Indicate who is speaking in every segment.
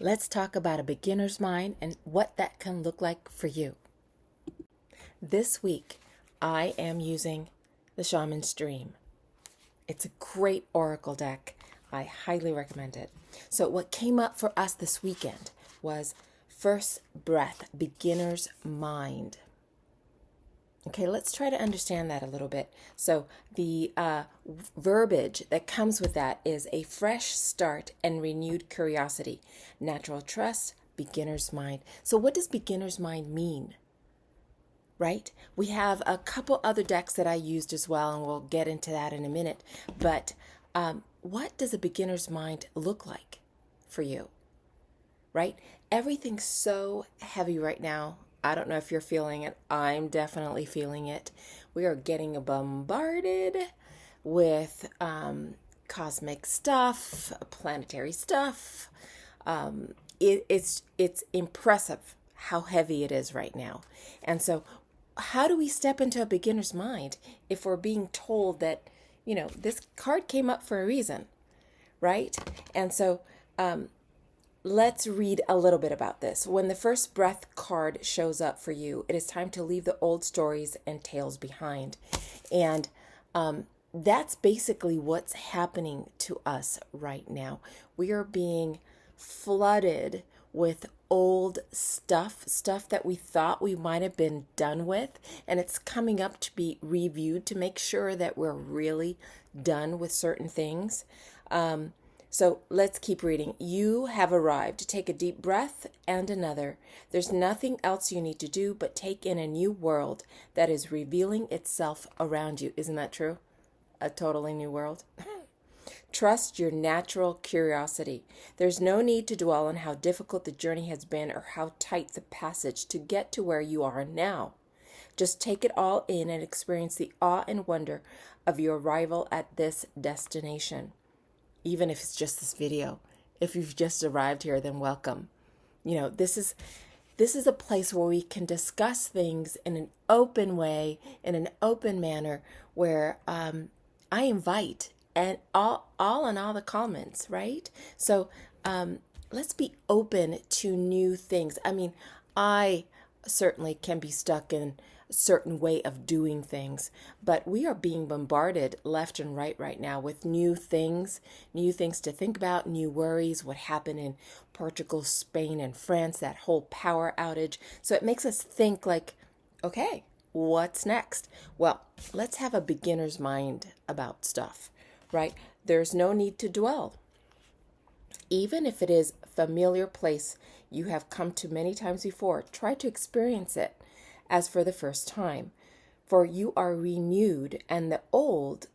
Speaker 1: Let's talk about a beginner's mind and what that can look like for you. This week, I am using the Shaman Stream. It's a great oracle deck. I highly recommend it. So what came up for us this weekend was first breath, beginner's mind. Okay, let's try to understand that a little bit. So the verbiage that comes with that is a fresh start and renewed curiosity, natural trust, beginner's mind. So what does beginner's mind mean? Right? We have a couple other decks that I used as well, and we'll get into that in a minute. But what does a beginner's mind look like for you? Right? Everything's so heavy right now. I don't know if you're feeling it. I'm definitely feeling it. We are getting bombarded with cosmic stuff, planetary stuff. It's impressive how heavy it is right now. And so how do we step into a beginner's mind if we're being told that, this card came up for a reason, right? And so let's read a little bit about this. When the first breath card shows up for you, it is time to leave the old stories and tales behind. And that's basically what's happening to us right now. We are being flooded with old stuff that we thought we might have been done with, and it's coming up to be reviewed to make sure that we're really done with certain things. So let's keep reading. You have arrived. Take a deep breath and another. There's nothing else you need to do but take in a new world that is revealing itself around you. Isn't that true? A totally new world. Trust your natural curiosity. There's no need to dwell on how difficult the journey has been or how tight the passage to get to where you are now. Just take it all in and experience the awe and wonder of your arrival at this destination. Even if it's just this video. If you've just arrived here, then welcome. This is a place where we can discuss things in an open way, in an open manner, where I invite and all the comments, right? So let's be open to new things. I certainly can be stuck in a certain way of doing things, but we are being bombarded left and right now with new things to think about, new worries, what happened in Portugal, Spain, and France, that whole power outage. So it makes us think like, okay, what's next? Well, let's have a beginner's mind about stuff, right? There's no need to dwell. Even if it is a familiar place you have come to many times before, try to experience it as for the first time. For you are renewed, and the old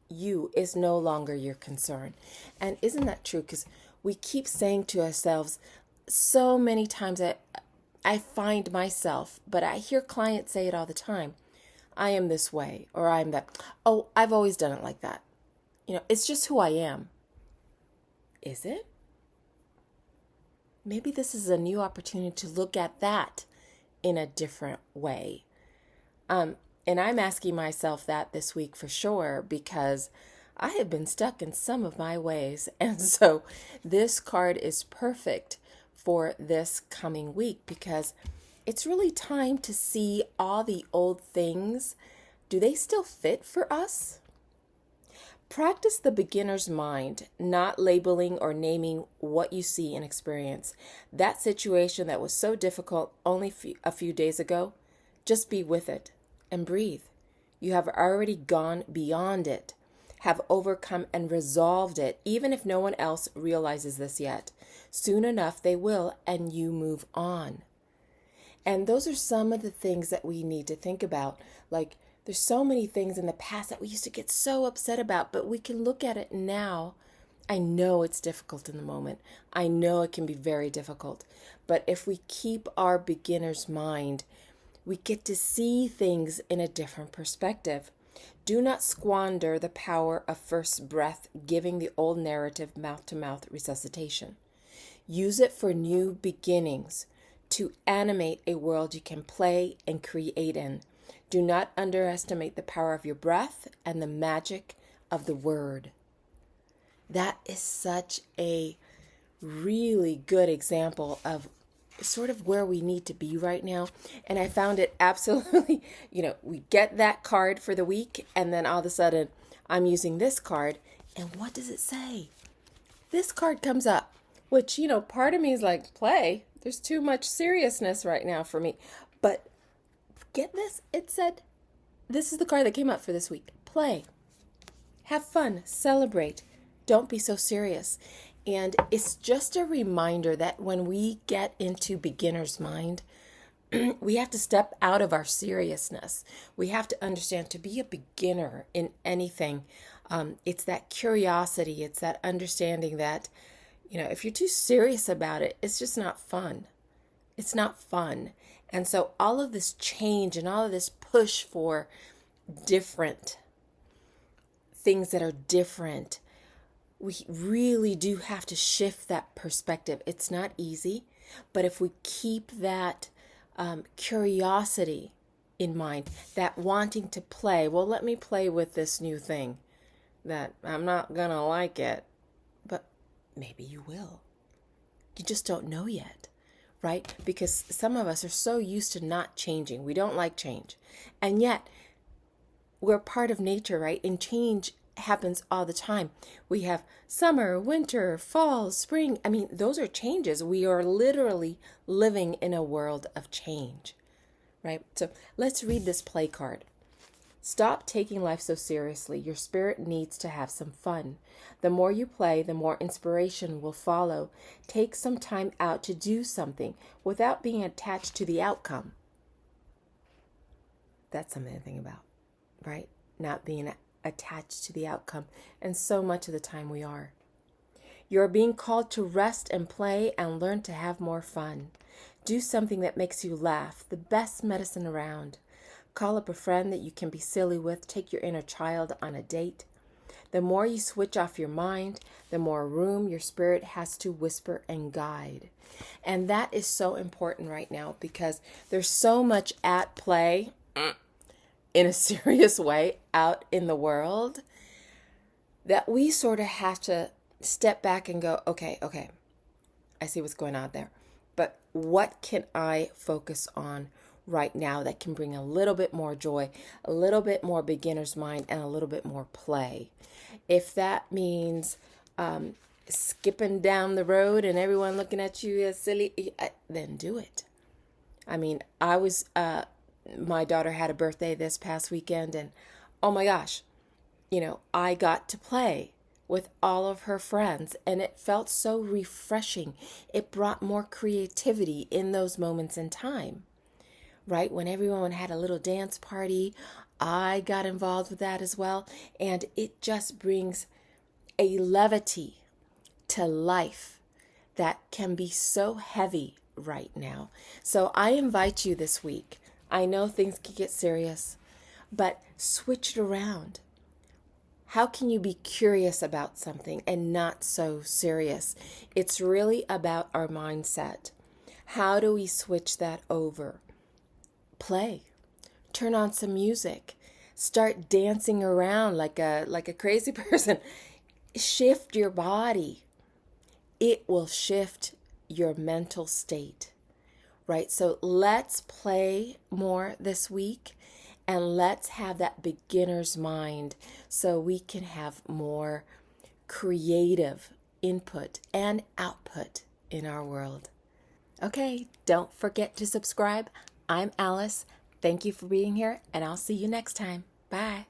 Speaker 1: you is no longer your concern. And isn't that true? Because we keep saying to ourselves so many times that I find myself, but I hear clients say it all the time. I am this way, or I'm that. Oh, I've always done it like that. It's just who I am. Is it? Maybe this is a new opportunity to look at that in a different way. And I'm asking myself that this week for sure, because I have been stuck in some of my ways. And so this card is perfect for this coming week, because it's really time to see all the old things. Do they still fit for us? Practice the beginner's mind, not labeling or naming what you see and experience. That situation that was so difficult only a few days ago, just be with it and breathe. You have already gone beyond it, have overcome and resolved it, even if no one else realizes this yet. Soon enough they will, and you move on. And those are some of the things that we need to think about. Like, there's so many things in the past that we used to get so upset about, but we can look at it now. I know it's difficult in the moment. I know it can be very difficult. But if we keep our beginner's mind, we get to see things in a different perspective. Do not squander the power of first breath, giving the old narrative mouth-to-mouth resuscitation. Use it for new beginnings, to animate a world you can play and create in. Do not underestimate the power of your breath and the magic of the word. That is such a really good example of sort of where we need to be right now. And I found it absolutely, we get that card for the week, and then all of a sudden I'm using this card. And what does it say? This card comes up, which, part of me is like, play. There's too much seriousness right now for me. But get this, it said, this is the card that came up for this week. Play. Have fun. Celebrate. Don't be so serious. And it's just a reminder that when we get into beginner's mind, we have to step out of our seriousness. We have to understand to be a beginner in anything. It's that curiosity. It's that understanding that, if you're too serious about it, it's just not fun. It's not fun. And so all of this change and all of this push for different things that are different, we really do have to shift that perspective. It's not easy, but if we keep that curiosity in mind, that wanting to play, well, let me play with this new thing, that I'm not going to like it, but maybe you will. You just don't know yet, right? Because some of us are so used to not changing. We don't like change. And yet, we're part of nature, right? And change happens all the time. We have summer, winter, fall, spring. I mean, those are changes. We are literally living in a world of change, right? So let's read this play card. Stop taking life so seriously. Your spirit needs to have some fun. The more you play, the more inspiration will follow. Take some time out to do something without being attached to the outcome. That's something to think about, right? Not being attached to the outcome. And so much of the time we are. You're being called to rest and play and learn to have more fun. Do something that makes you laugh, the best medicine around. Call up a friend that you can be silly with. Take your inner child on a date. The more you switch off your mind, the more room your spirit has to whisper and guide. And that is so important right now because there's so much at play in a serious way out in the world that we sort of have to step back and go, okay, I see what's going on there. But what can I focus on right now that can bring a little bit more joy, a little bit more beginner's mind, and a little bit more play? If that means skipping down the road and everyone looking at you as silly, then do it. I mean, my daughter had a birthday this past weekend, and oh my gosh, I got to play with all of her friends, and it felt so refreshing. It brought more creativity in those moments in time, right? When everyone had a little dance party, I got involved with that as well, and it just brings a levity to life that can be so heavy right now. So I invite you this week. I know things can get serious, but switch it around. How can you be curious about something and not so serious? It's really about our mindset. How do we switch that over? Play. Turn on some music. Start dancing around like a crazy person. Shift your body. It will shift your mental state, right? So let's play more this week. And let's have that beginner's mind so we can have more creative input and output in our world. Okay, don't forget to subscribe. I'm Alice. Thank you for being here, and I'll see you next time. Bye.